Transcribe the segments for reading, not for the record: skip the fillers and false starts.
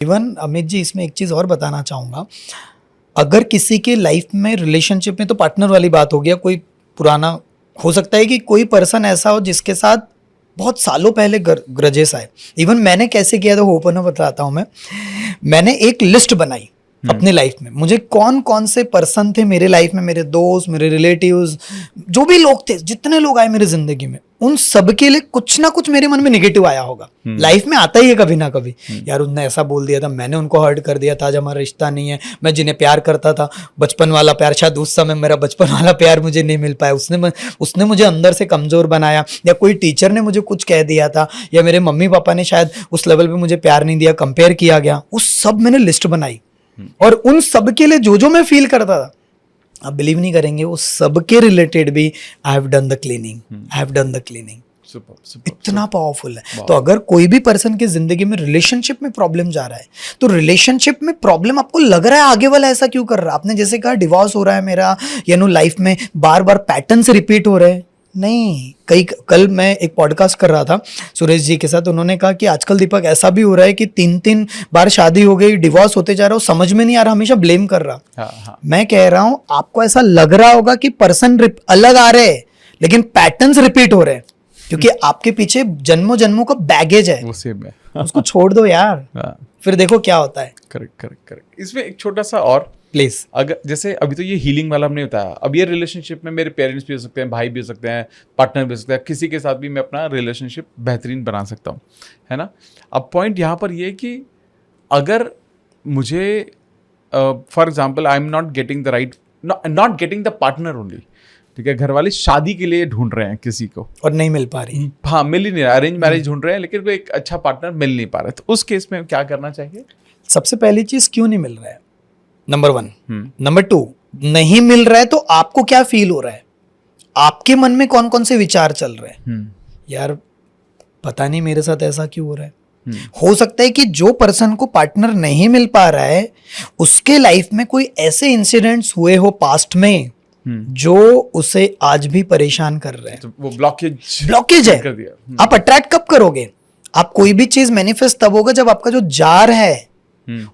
Even Amit ji, इसमें एक चीज़ और बताना चाहूँगा, अगर किसी के लाइफ में रिलेशनशिप में, तो पार्टनर वाली बात हो गया, कोई पुराना हो सकता है कि कोई पर्सन ऐसा हो जिसके साथ बहुत सालों पहले ग्रजेस आए। इवन मैंने कैसे किया था, ओपन बताता हूँ। मैंने एक लिस्ट बनाई अपनी लाइफ में, मुझे कौन कौन से पर्सन थे मेरे लाइफ में, मेरे दोस्त, मेरे रिलेटिव्स, जो भी लोग थे, जितने लोग आए मेरे जिंदगी में, उन सब के लिए कुछ ना कुछ मेरे मन में नेगेटिव आया होगा। लाइफ में आता ही है कभी ना कभी, यार उनने ऐसा बोल दिया था, मैंने उनको हर्ट कर दिया था, आज हमारा रिश्ता नहीं है। मैं जिन्हें प्यार करता था, बचपन वाला प्यार, शायद उस समय मेरा बचपन वाला प्यार मुझे नहीं मिल पाया, उसने मुझे अंदर से कमजोर बनाया, या कोई टीचर ने मुझे कुछ कह दिया था, या मेरे मम्मी पापा ने शायद उस लेवल पे मुझे प्यार नहीं दिया, कंपेयर किया गया। उस सब मैंने लिस्ट बनाई, और उन सब के लिए जो जो मैं फील करता था, आप बिलीव नहीं करेंगे, वो सब के रिलेटेड भी I have done the cleaning. इतना पावरफुल है। तो अगर कोई भी पर्सन की जिंदगी में रिलेशनशिप में प्रॉब्लम जा रहा है, तो रिलेशनशिप में प्रॉब्लम आपको लग रहा है आगे वाला ऐसा क्यों कर रहा है, आपने जैसे कहा डिवोर्स हो रहा है मेरा, लाइफ में बार बार पैटर्न्स रिपीट हो रहे हैं, नहीं। कल मैं एक पॉडकास्ट कर रहा था सुरेश जी के साथ, उन्होंने कहा कि आजकल दीपक ऐसा भी हो रहा है कि 3-3 बार शादी हो गई, डिवोर्स होते जा रहा हो, समझ में नहीं आ रहा, हमेशा ब्लेम कर रहा। हाँ। मैं कह रहा हूं, आपको ऐसा लग रहा होगा कि पर्सन अलग आ रहे हैं, लेकिन पैटर्न्स रिपीट हो रहे हैं, क्योंकि आपके पीछे जन्मों जन्मों का बैगेज है, वो सेम है। उसको छोड़ दो यार, फिर देखो क्या होता है। करेक्ट। इसमें एक छोटा सा और प्लीज, अगर जैसे अभी तो ये हीलिंग वाला हमने बताया, अब ये रिलेशनशिप में मेरे पेरेंट्स भी हो सकते हैं, भाई भी हो सकते हैं, पार्टनर भी हो सकते हैं, किसी के साथ भी मैं अपना रिलेशनशिप बेहतरीन बना सकता हूँ, है ना। अब पॉइंट यहाँ पर ये कि अगर मुझे for example I am not getting the partner only, ठीक है, घर वाले शादी के लिए ढूंढ रहे हैं किसी को और नहीं मिल पा रही, हाँ मिल ही नहीं रहा, अरेंज मैरिज ढूंढ रहे हैं, लेकिन वो एक अच्छा पार्टनर मिल नहीं पा रहा है, तो उस केस में क्या करना चाहिए? सबसे पहली चीज, क्यों नहीं मिल रहा है, नंबर 1। नंबर 2, नहीं मिल रहा है तो आपको क्या फील हो रहा है, आपके मन में कौन कौन से विचार चल रहे हैं। यार पता नहीं मेरे साथ ऐसा क्यों हो रहा है। हो सकता है कि जो पर्सन को पार्टनर नहीं मिल पा रहा है, उसके लाइफ में कोई ऐसे इंसिडेंट्स हुए हो पास्ट में जो उसे आज भी परेशान कर रहे हैं, तो वो ब्लॉकेज है। आप अट्रैक्ट कब करोगे, आप कोई भी चीज मैनिफेस्ट तब होगा जब आपका जो जार है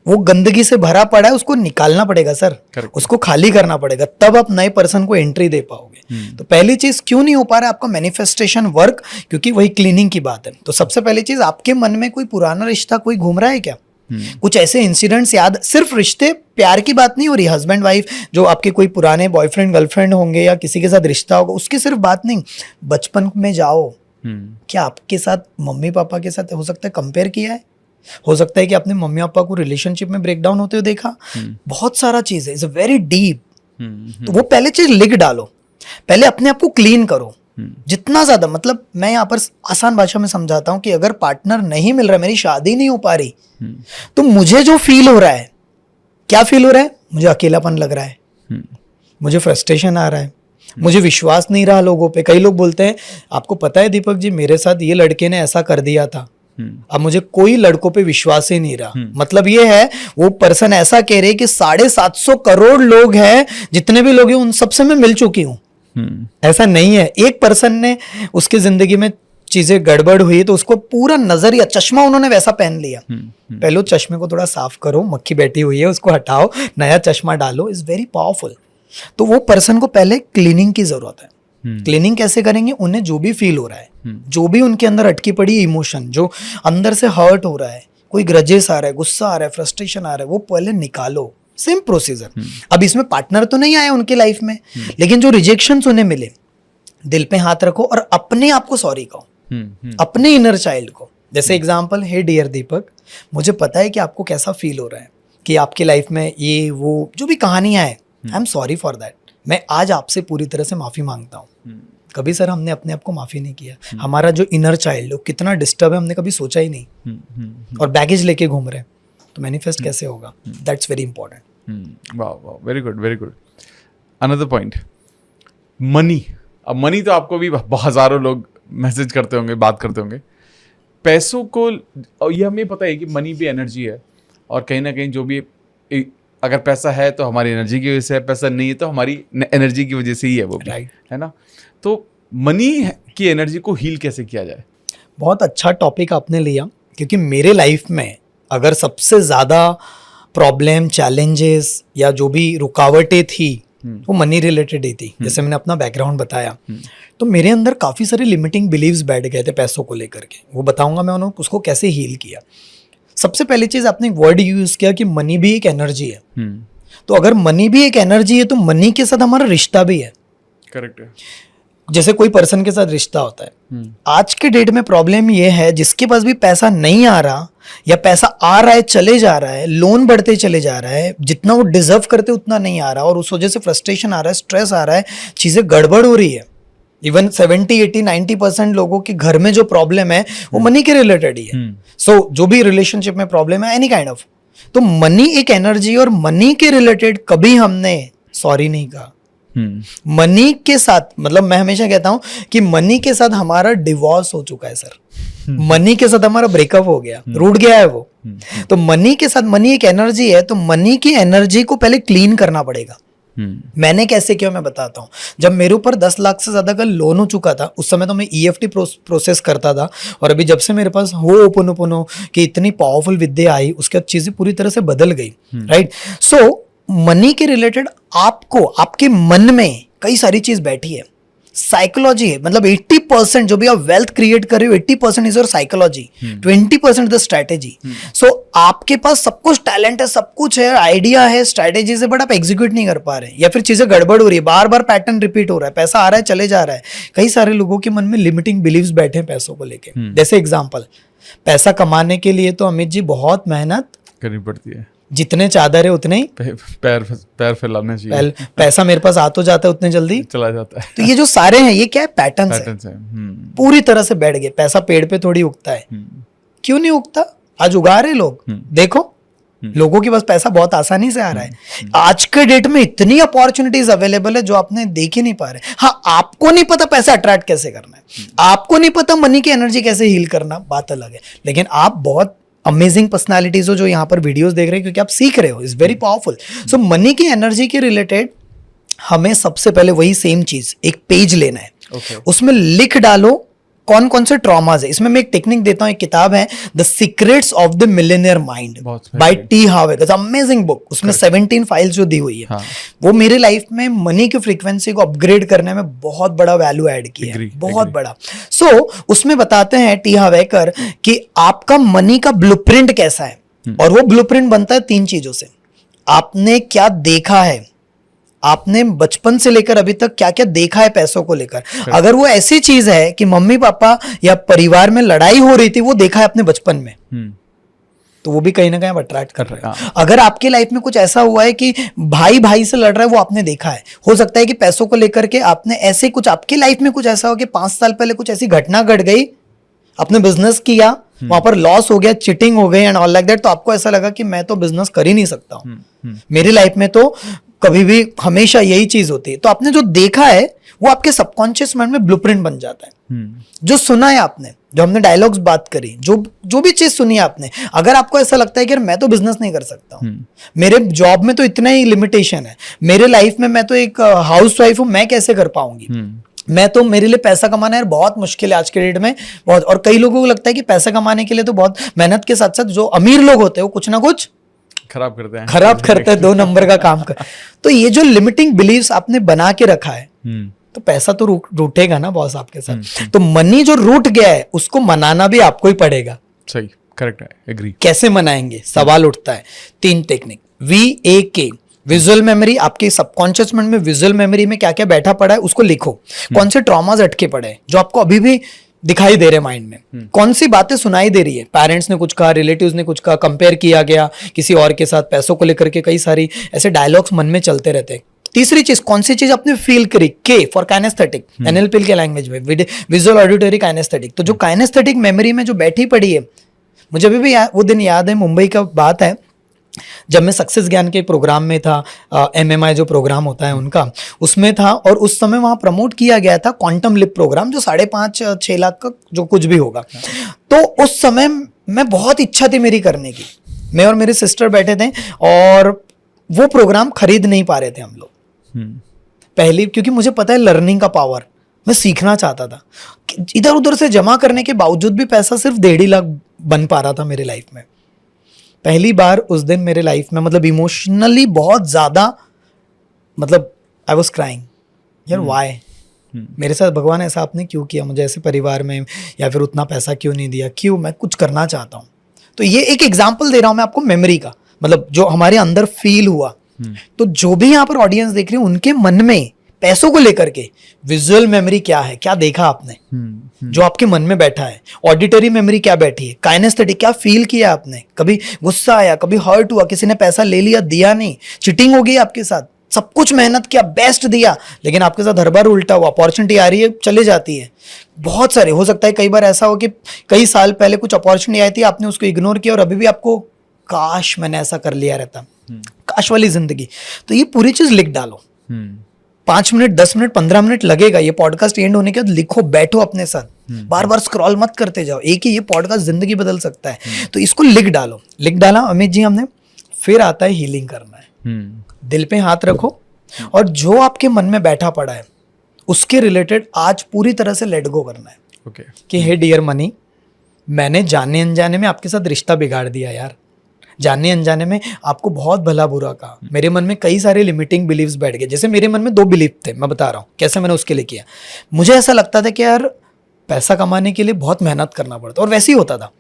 वो गंदगी से भरा पड़ा है, उसको निकालना पड़ेगा सर, उसको खाली करना पड़ेगा, तब आप नए पर्सन को एंट्री दे पाओगे। तो पहली चीज, क्यों नहीं हो पा रहा है आपका मैनिफेस्टेशन वर्क, क्योंकि वही क्लीनिंग की बात है। तो सबसे पहली चीज, आपके मन में कोई पुराना रिश्ता कोई घूम रहा है क्या, कुछ ऐसे इंसिडेंट्स याद, सिर्फ रिश्ते प्यार की बात नहीं हो रही, हस्बैंड वाइफ, जो आपके कोई पुराने बॉयफ्रेंड गर्लफ्रेंड होंगे या किसी के साथ रिश्ता होगा, उसकी सिर्फ बात नहीं, बचपन में जाओ, क्या आपके साथ मम्मी पापा के साथ हो सकता है कंपेयर किया है, हो सकता है कि आपने मम्मी पापा को रिलेशनशिप में ब्रेकडाउन होते हुए देखा, बहुत सारा चीज है, इट्स वेरी डीप। तो वो पहले चीज लिख डालो, पहले अपने आप को क्लीन करो जितना ज्यादा। मतलब मैं यहाँ पर आसान भाषा में समझाता हूँ कि अगर पार्टनर नहीं मिल रहा, मेरी शादी नहीं हो पा रही, तो मुझे जो फील हो रहा है, क्या फील हो रहा है, मुझे अकेलापन लग रहा है, मुझे फ्रस्ट्रेशन आ रहा है, मुझे विश्वास नहीं रहा लोगों पे। कई लोग बोलते हैं, आपको पता है दीपक जी, मेरे साथ ये लड़के ने ऐसा कर दिया था, अब मुझे कोई लड़कों पे विश्वास ही नहीं रहा। मतलब ये है, वो पर्सन ऐसा कह रहे कि 750 करोड़ लोग हैं, जितने भी लोग हैं उन सबसे मैं मिल चुकी हूँ। ऐसा नहीं है, एक पर्सन ने उसकी जिंदगी में चीजें गड़बड़ हुई तो उसको पूरा नजरिया, चश्मा उन्होंने वैसा पहन लिया। पहले चश्मे को थोड़ा साफ करो, मक्खी बैठी हुई है उसको हटाओ, नया चश्मा डालो, इज वेरी पावरफुल। तो वो पर्सन को पहले क्लीनिंग की जरूरत है। क्लीनिंग कैसे करेंगे, उन्हें जो भी फील हो रहा है, जो भी उनके अंदर अटकी पड़ी इमोशन, जो अंदर से हर्ट हो रहा है, कोई ग्रजेस आ रहा है, गुस्सा आ रहा है, फ्रस्ट्रेशन आ रहा है, वो पहले निकालो। Same procedure. अब इसमें पार्टनर तो नहीं आया उनके लाइफ में, लेकिन जो रिजेक्शंस उन्हें मिले, दिल पे हाथ रखो और अपने आप को सॉरी कहो, अपने इनर चाइल्ड को। जैसे एग्जांपल, हे डियर दीपक, मुझे पता है कि आपको कैसा फील हो रहा है कि आपकी लाइफ में ये वो जो भी कहानियां हैं, आई एम सॉरी फॉर दैट। मैं आज आपसे पूरी तरह से माफी मांगता हूँ। कभी सर हमने अपने आप को माफी नहीं किया, हमारा जो इनर चाइल्ड है कितना डिस्टर्ब है, हमने कभी सोचा ही नहीं, और बैगेज लेके घूम रहे हैं, तो मैनिफेस्ट कैसे होगा? That's very important. वाह, very good, very good. Another point, money. अब मनी तो आपको भी हजारों लोग मैसेज करते होंगे, बात करते होंगे पैसों को। ये हमें पता है कि मनी भी एनर्जी है, और कहीं ना कहीं जो भी, अगर पैसा है तो हमारी एनर्जी की वजह से है, पैसा नहीं है तो हमारी एनर्जी की वजह से ही है, वो भी है ना। तो मनी की एनर्जी को हील कैसे किया जाए? बहुत अच्छा टॉपिक आपने लिया, क्योंकि मेरे लाइफ में अगर सबसे ज्यादा प्रॉब्लम, चैलेंजेस या जो भी रुकावटें थी वो मनी रिलेटेड ही थी, जैसे मैंने अपना बैकग्राउंड बताया, तो मेरे अंदर काफी सारे लिमिटिंग बिलीव्स बैठ गए थे पैसों को लेकर के। वो बताऊंगा मैं उन्होंने उसको कैसे हील किया। सबसे पहली चीज, आपने एक वर्ड यूज किया कि मनी भी एक एनर्जी है। तो अगर मनी भी एक एनर्जी है तो मनी के साथ हमारा रिश्ता भी है। करेक्ट है। जैसे कोई पर्सन के साथ रिश्ता होता है, आज के डेट में प्रॉब्लम ये है जिसके पास भी पैसा नहीं आ रहा या पैसा आ रहा है चले जा रहा है, लोन बढ़ते चले जा रहा है, जितना वो डिजर्व करते उतना नहीं आ रहा, और उस वजह से फ्रस्ट्रेशन आ रहा है, स्ट्रेस आ रहा है, चीजें गड़बड़ हो रही है। इवन 70, 80, 90% लोगों के घर में जो प्रॉब्लम है वो मनी के रिलेटेड ही है। सो जो भी रिलेशनशिप में प्रॉब्लम है, एनी काइंड ऑफ, तो मनी एक एनर्जी, और मनी के रिलेटेड कभी हमने सॉरी नहीं कहा। मनी के साथ, मतलब मैं हमेशा कहता हूं कि मनी के साथ हमारा डिवोर्स हो चुका है सर। मनी के साथ हमारा ब्रेकअप हो गया, रूठ गया है वो। तो मनी के साथ, मनी एक एनर्जी है, तो मनी की एनर्जी को पहले क्लीन करना पड़ेगा। मैंने कैसे किया मैं बताता हूँ। जब मेरे ऊपर 10 लाख से ज्यादा का लोन हो चुका था, उस समय तो मैं EFT प्रोसेस करता था, और अभी जब से मेरे पास हो ओपन कि इतनी पावरफुल विद्या आई, उसके बाद चीजें पूरी तरह से बदल गई। राइट। सो मनी के रिलेटेड आपको, आपके मन में कई सारी चीज बैठी है, साइकोलॉजी है। मतलब 80% जो भी आप वेल्थ क्रिएट कर रहे हो, 80% is your psychology, 20% the strategy. So आपके पास सब कुछ टैलेंट है, सब कुछ है, आइडिया है, स्ट्रैटेजी है, बट आप एग्जीक्यूट नहीं कर पा रहे, या फिर चीजें गड़बड़ हो रही है, बार बार पैटर्न रिपीट हो रहा है, पैसा आ रहा है चले जा रहा है। कई सारे लोगों के मन में लिमिटिंग बिलीव्स बैठे हैं पैसों को लेके। जैसे एग्जाम्पल, पैसा कमाने के लिए तो अमित जी बहुत मेहनत करनी पड़ती है, जितने चादर है उतने ही पैर फैलाने चाहिए। पैसा मेरे पास आ तो जाता है उतने जल्दी चला जाता है। तो ये जो सारे हैं, ये क्या है, पैटर्न्स है। पूरी तरह से बैठ गए। पैसा पेड़ पे थोड़ी उगता है। क्यों नहीं उगता? आज उगा रहे लोग, देखो लोगों के पास पैसा बहुत आसानी से आ रहा है। आज के डेट में इतनी अपॉर्चुनिटीज अवेलेबल है जो आपने देख ही नहीं पा रहे। हाँ, आपको नहीं पता पैसा अट्रैक्ट कैसे करना है, आपको नहीं पता मनी की एनर्जी कैसे हील करना, बात अलग है। लेकिन आप बहुत अमेजिंग पर्सनालिटीज हो जो यहाँ पर वीडियोस देख रहे हैं, क्योंकि आप सीख रहे हो, is very powerful. So money की एनर्जी के रिलेटेड हमें सबसे पहले वही सेम चीज, एक पेज लेना है। उसमें लिख डालो कौन कौन से ट्रॉमाज है। इसमें मैं एक टेक्निक देता हूं, एक किताब है the secrets of the millionaire mind bye T हार्व, amazing book. उसमें 17 फाइल्स जो दी हुई है, वो मेरे लाइफ में मनी की फ्रीक्वेंसी को अपग्रेड करने में बहुत बड़ा वैल्यू ऐड किया है, बहुत बड़ा। सो उसमें बताते हैं टी हार्वेकर कि आपका मनी का ब्लूप्रिंट कैसा है, और वो ब्लूप्रिंट बनता है 3 चीजों से। आपने क्या देखा है, आपने बचपन से लेकर अभी तक क्या क्या देखा है पैसों को लेकर। अगर वो ऐसी चीज है कि मम्मी पापा या परिवार में लड़ाई हो रही थी, वो देखा है अपने बचपन में, तो वो भी कहीं ना कहीं अट्रैक्ट कर रहा है। अगर आपके लाइफ में कुछ ऐसा हुआ है कि भाई भाई से लड़ रहा है, वो आपने देखा है। हो सकता है कि पैसों को लेकर के आपने ऐसे कुछ, आपके लाइफ में कुछ ऐसा हो कि 5 साल पहले कुछ ऐसी घटना घट गई, आपने बिजनेस किया, वहां पर लॉस हो गया, चिटिंग हो गई एंड ऑल लाइक दैट, तो आपको ऐसा लगा कि मैं तो बिजनेस कर ही नहीं सकता हूं, मेरी लाइफ में तो कभी भी हमेशा यही चीज होती है। तो आपने जो देखा है वो आपके सबकॉन्शियस माइंड में ब्लूप्रिंट बन जाता है। जो सुना है आपने, जो हमने डायलॉग्स बात करी, जो भी चीज सुनी है आपने, अगर आपको ऐसा लगता है कि यार मैं तो बिजनेस नहीं कर सकता हूं, मेरे जॉब में तो इतना ही लिमिटेशन है, मेरे लाइफ में मैं तो एक हाउस वाइफ हूं, मैं कैसे कर पाऊंगी, मैं तो, मेरे लिए पैसा कमाना यार बहुत मुश्किल है आज के डेट में बहुत। और कई लोगों को लगता है कि पैसा कमाने के लिए तो बहुत मेहनत के साथ साथ जो अमीर लोग होते हैं वो कुछ ना कुछ खराब करते हैं 2 नंबर का काम कर। तो ये जो लिमिटिंग बिलीव्स आपने बना के रखा है, तो पैसा तो रूठेगा ना बॉस आपके साथ। तो मनी जो रूठ गया है उसको मनाना भी आपको ही पड़ेगा। सही, करेक्ट है, एग्री। कैसे मनाएंगे, सवाल उठता है। 3 टेक्निक, VAK, विजुअल मेमोरी। आपके सबकॉन्शियस माइंड में विजुअल मेमोरी में क्या क्या बैठा पड़ा है उसको लिखो। कौन से ट्रॉमास अटके पड़े हैं जो आपको अभी भी दिखाई दे रहे माइंड में, कौन सी बातें सुनाई दे रही है, पेरेंट्स ने कुछ कहा, रिलेटिव्स ने कुछ कहा, कंपेयर किया गया किसी और के साथ, पैसों को लेकर के कई सारी ऐसे डायलॉग्स मन में चलते रहते हैं। तीसरी चीज, कौन सी चीज आपने फील करी, K फॉर काइनेस्थेटिक, NLP के लैंग्वेज में विजुअल ऑडिटरी काइनेस्थेटिक। तो जो काइनेस्थेटिक मेमोरी में जो बैठी पड़ी है, मुझे अभी भी वो दिन याद है, मुंबई का बात है, जब मैं सक्सेस ज्ञान के प्रोग्राम में था, MMI जो प्रोग्राम होता है उनका, उसमें था, और उस समय वहां प्रमोट किया गया था क्वांटम लिप प्रोग्राम, जो 5.5-6 लाख का जो कुछ भी होगा। तो उस समय मैं बहुत इच्छा थी मेरी करने की, मैं और मेरे सिस्टर बैठे थे और वो प्रोग्राम खरीद नहीं पा रहे थे हम लोग। पहली, क्योंकि मुझे पता है लर्निंग का पावर, मैं सीखना चाहता था। इधर उधर से जमा करने के बावजूद भी पैसा सिर्फ 1.5 लाख बन पा रहा था मेरी लाइफ में। पहली बार उस दिन मेरे लाइफ में मतलब इमोशनली बहुत ज्यादा, मतलब आई वॉज क्राइंग यार, वाई मेरे साथ भगवान ऐसा आपने क्यों किया, मुझे ऐसे परिवार में, या फिर उतना पैसा क्यों नहीं दिया, क्यों, मैं कुछ करना चाहता हूँ। तो ये एक एग्जाम्पल दे रहा हूँ मैं आपको मेमोरी का, मतलब जो हमारे अंदर फील हुआ। तो जो भी यहाँ पर ऑडियंस देख रही है उनके मन में पैसों को लेकर के विजुअल मेमोरी क्या है, क्या देखा आपने जो आपके मन में बैठा है, ऑडिटरी मेमोरी क्या बैठी है, काइनेस्थेटिक क्या फील किया आपने, कभी गुस्सा आया, कभी हर्ट हुआ, किसी ने पैसा ले लिया, दिया नहीं, चीटिंग हो गई आपके साथ, सब कुछ मेहनत किया, बेस्ट दिया, लेकिन आपके साथ हर बार उल्टा हुआ, अपॉर्चुनिटी आ रही है चले जाती है। बहुत सारे हो सकता है, कई बार ऐसा हो कि कई साल पहले कुछ अपॉर्चुनिटी आई थी, आपने उसको इग्नोर किया और अभी भी आपको काश मैंने ऐसा कर लिया रहता, काश वाली जिंदगी। तो ये पूरी चीज लिख डालो, 5 मिनट 10 मिनट 15 मिनट लगेगा, ये पॉडकास्ट एंड होने के बाद लिखो, बैठो अपने साथ, बार बार स्क्रॉल मत करते जाओ, एक ही ये पॉडकास्ट जिंदगी बदल सकता है। तो इसको लिख डालो, लिख डाला अमित जी हमने। फिर आता है हीलिंग करना है, दिल पे हाथ रखो और जो आपके मन में बैठा पड़ा है उसके रिलेटेड आज पूरी तरह से लेट गो करना है। ओके कि हे डियर मनी, मैंने जाने अनजाने में आपके साथ रिश्ता बिगाड़ दिया यार, जाने अनजाने में आपको बहुत भला बुरा कहा, मेरे मन में कई सारे लिमिटिंग बिलीव्स बैठ गए। जैसे मेरे मन में 2 बिलीफ थे, मैं बता रहा हूँ कैसे मैंने उसके लिए किया। मुझे ऐसा लगता था कि यार पैसा कमाने के लिए बहुत मेहनत करना पड़ता, और वैसे ही होता था,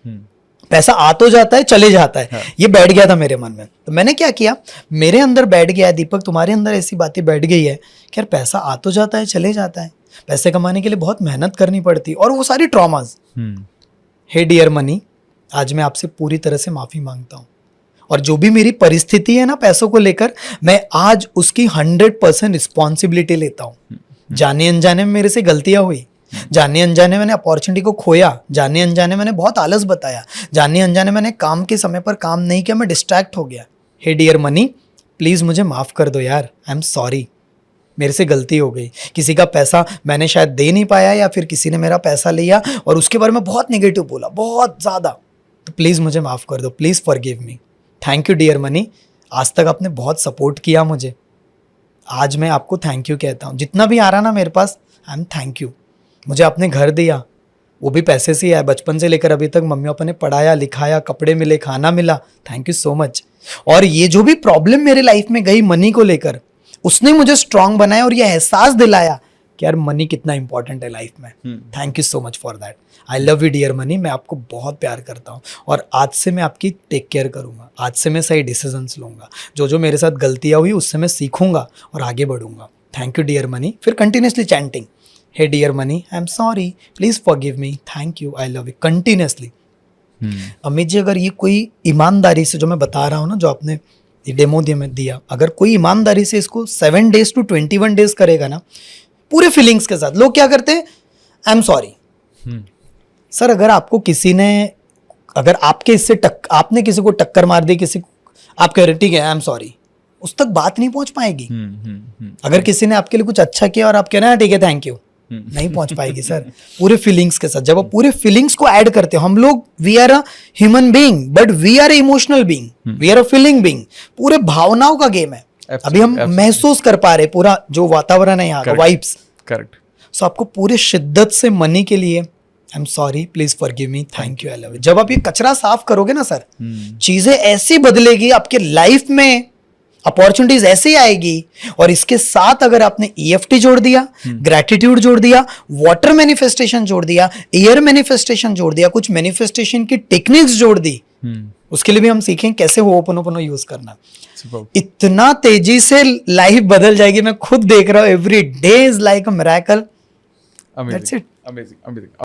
पैसा आ तो जाता है चले जाता है, ये बैठ गया था मेरे मन में। तो मैंने क्या किया, मेरे अंदर बैठ गया है, दीपक तुम्हारे अंदर ऐसी बातें बैठ गई है कि यार पैसा आ तो जाता है चले जाता है, पैसे कमाने के लिए बहुत मेहनत करनी पड़ती, और वो सारी ट्रॉमाज। हे डियर मनी, आज मैं आपसे पूरी तरह से माफी मांगता हूँ, और जो भी मेरी परिस्थिति है ना पैसों को लेकर, मैं आज उसकी 100% रिस्पॉन्सिबिलिटी लेता हूँ। जाने अनजाने में मेरे से गलतियां हुई, जाने अनजाने मैंने अपॉर्चुनिटी को खोया, जाने अनजाने मैंने बहुत आलस बताया, जाने अनजाने मैंने काम के समय पर काम नहीं किया, मैं डिस्ट्रैक्ट हो गया। हे डियर मनी, प्लीज मुझे माफ कर दो यार, आई एम सॉरी, मेरे से गलती हो गई, किसी का पैसा मैंने शायद दे नहीं पाया, या फिर किसी ने मेरा पैसा लिया और उसके बारे में बहुत नेगेटिव बोला, बहुत ज़्यादा, तो प्लीज़ मुझे माफ़ कर दो, please forgive me. Thank you dear money, आज तक आपने बहुत सपोर्ट किया मुझे, आज मैं आपको थैंक यू कहता हूँ, जितना भी आ रहा ना मेरे पास, आई एम थैंक यू। मुझे आपने घर दिया, वो भी पैसे से ही आया, बचपन से लेकर अभी तक मम्मी पापा ने पढ़ाया लिखाया, कपड़े मिले, खाना मिला, थैंक यू सो मच। और ये जो भी प्रॉब्लम मेरे लाइफ में गई मनी को लेकर, उसने मुझे स्ट्रांग बनाया और ये एहसास दिलाया कि यार मनी कितना इंपॉर्टेंट है लाइफ में। Thank you so much for that. I love you dear money, मैं आपको बहुत प्यार करता हूँ और आज से मैं आपकी टेक केयर करूँगा, आज से मैं सही डिसीजंस लूँगा, जो जो मेरे साथ गलतियाँ हुई उससे मैं सीखूंगा और आगे बढ़ूंगा। Thank you dear money. फिर continuously chanting, hey dear money, I am sorry, please forgive me, thank you, I love you, continuously. Amit ji, अगर ये कोई ईमानदारी से जो मैं बता रहा हूँ ना, जो आपने ये डेमो दिया, अगर कोई ईमानदारी से इसको 7 days to 21 days करेगा ना, पूरे फीलिंग्स के साथ, लोग क्या करते हैं, आई एम सॉरी। सर अगर आपको किसी ने, अगर आपके इससे आपने किसी को टक्कर मार दी, किसी को आप कह रहे ठीक है आई एम सॉरी, उस तक बात नहीं पहुंच पाएगी। अगर किसी ने आपके लिए कुछ अच्छा किया और आप कह रहे हैं ठीक है थैंक यू, नहीं पहुंच पाएगी सर। पूरे फीलिंग्स के साथ, जब आप पूरे फीलिंग्स को ऐड करते हो, हम लोग we are a human being but we are emotional being, we are a feeling being, पूरे भावनाओं का गेम है। अभी हम महसूस कर पा रहे पूरा जो वातावरण है यहाँ का, वाइब्स। करेक्ट। सो आपको पूरे शिद्दत से मनी के लिए आई am sorry, please forgive me, thank you, I love you, जब आप ये कचरा साफ करोगे ना सर, चीजें ऐसी बदलेगी आपके लाइफ में, अपॉर्चुनिटीज ऐसे ही आएगी। और इसके साथ अगर आपने EFT जोड़ दिया, ग्रेटिट्यूड जोड़ दिया, वाटर मैनिफेस्टेशन जोड़ दिया, एयर मैनिफेस्टेशन जोड़ दिया, कुछ मैनिफेस्टेशन की टेक्निक्स जोड़ दी, उसके लिए भी हम सीखें कैसे होपोनोपोनो यूज करना। इतना तेजी से लाइफ बदल जाएगी, मैं खुद देख रहा हूँ, every day is like a miracle. That's it. Amazing amazing.